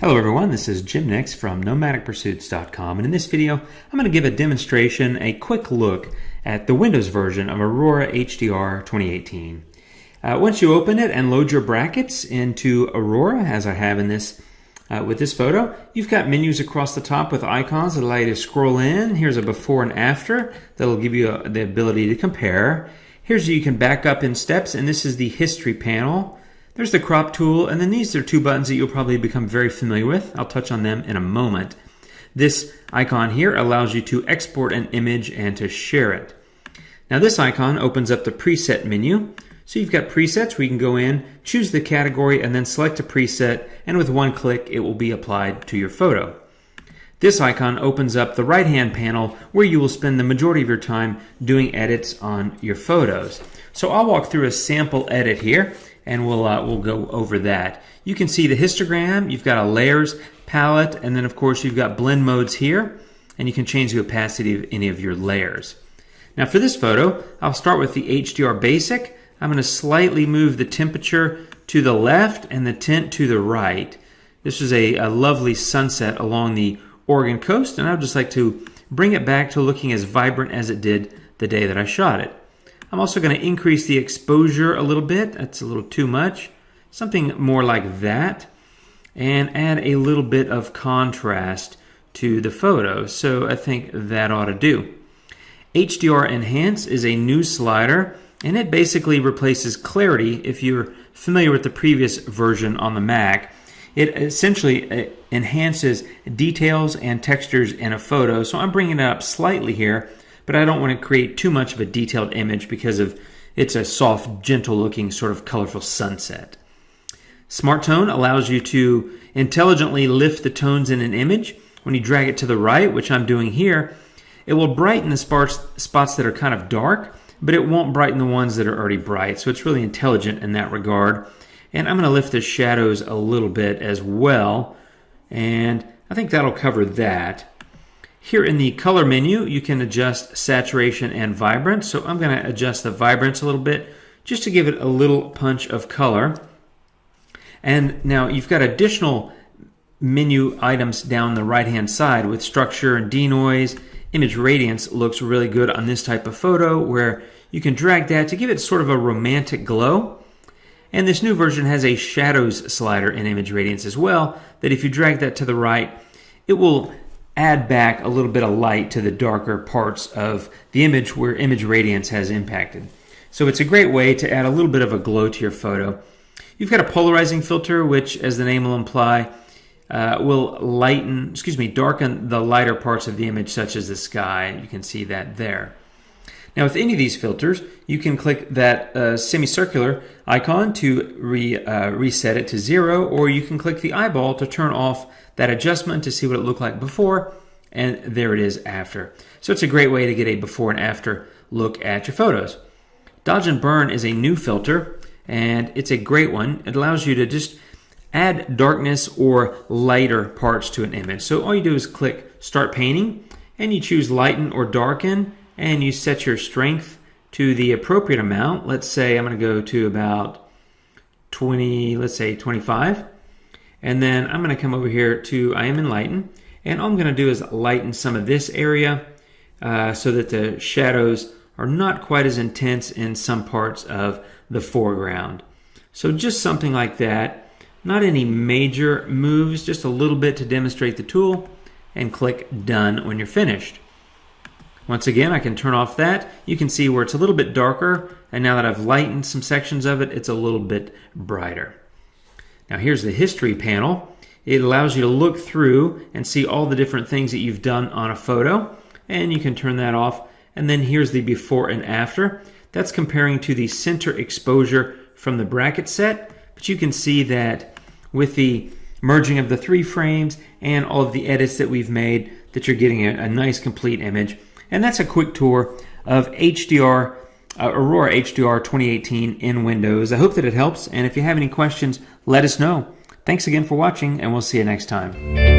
Hello everyone, this is Jim Nix from NomadicPursuits.com, and in this video I'm going to give a demonstration, a quick look at the Windows version of Aurora HDR 2018. Once you open it and load your brackets into Aurora, as I have in this with this photo, you've got menus across the top with icons that allow you to scroll in. Here's a before and after that'll give you the ability to compare. Here's you can back up in steps, and this is the history panel. There's the crop tool, and then these are two buttons that you'll probably become very familiar with. I'll touch on them in a moment. This icon here allows you to export an image and to share it. Now this icon opens up the preset menu. So you've got presets where you can go in, choose the category, and then select a preset, and with one click it will be applied to your photo. This icon opens up the right-hand panel where you will spend the majority of your time doing edits on your photos. So I'll walk through a sample edit here, and we'll go over that. You can see the histogram, you've got a layers palette, and then of course you've got blend modes here, and you can change the opacity of any of your layers. Now for this photo, I'll start with the HDR basic. I'm going to slightly move the temperature to the left and the tint to the right. This is a lovely sunset along the Oregon coast, and I'd just like to bring it back to looking as vibrant as it did the day that I shot it. I'm also going to increase the exposure a little bit. That's a little too much. Something more like that. And add a little bit of contrast to the photo. So I think that ought to do. HDR Enhance is a new slider, and it basically replaces clarity. If you're familiar with the previous version on the Mac, it essentially enhances details and textures in a photo. So I'm bringing it up slightly here, but I don't want to create too much of a detailed image because it's a soft, gentle looking sort of colorful sunset. Smart Tone allows you to intelligently lift the tones in an image. When you drag it to the right, which I'm doing here, it will brighten the spots that are kind of dark, but it won't brighten the ones that are already bright. So it's really intelligent in that regard. And I'm going to lift the shadows a little bit as well, and I think that'll cover that. Here in the color menu, you can adjust saturation and vibrance. So I'm going to adjust the vibrance a little bit just to give it a little punch of color. And now you've got additional menu items down the right-hand side with structure and denoise. Image Radiance looks really good on this type of photo where you can drag that to give it sort of a romantic glow. And this new version has a shadows slider in Image Radiance as well, that if you drag that to the right, it will add back a little bit of light to the darker parts of the image where Image Radiance has impacted. So it's a great way to add a little bit of a glow to your photo. You've got a polarizing filter, which, as the name will imply, will darken the lighter parts of the image, such as the sky. You can see that there. Now with any of these filters, you can click that semicircular icon to reset it to 0, or you can click the eyeball to turn off that adjustment to see what it looked like before, and there it is after. So it's a great way to get a before and after look at your photos. Dodge and Burn is a new filter, and it's a great one. It allows you to just add darkness or lighter parts to an image. So all you do is click Start Painting, and you choose Lighten or Darken, and you set your strength to the appropriate amount. Let's say I'm going to go to about 20, let's say 25. And then I'm going to come over here to I am in Lighten, and all I'm going to do is lighten some of this area so that the shadows are not quite as intense in some parts of the foreground. So just something like that. Not any major moves, just a little bit to demonstrate the tool, and click Done when you're finished. Once again, I can turn off that. You can see where it's a little bit darker, and now that I've lightened some sections of it, it's a little bit brighter. Now here's the history panel. It allows you to look through and see all the different things that you've done on a photo, and you can turn that off. And then here's the before and after. That's comparing to the center exposure from the bracket set, but you can see that with the merging of the 3 frames and all of the edits that we've made, that you're getting a nice complete image. And that's a quick tour of Aurora HDR 2018 in Windows. I hope that it helps, and if you have any questions, let us know. Thanks again for watching, and we'll see you next time.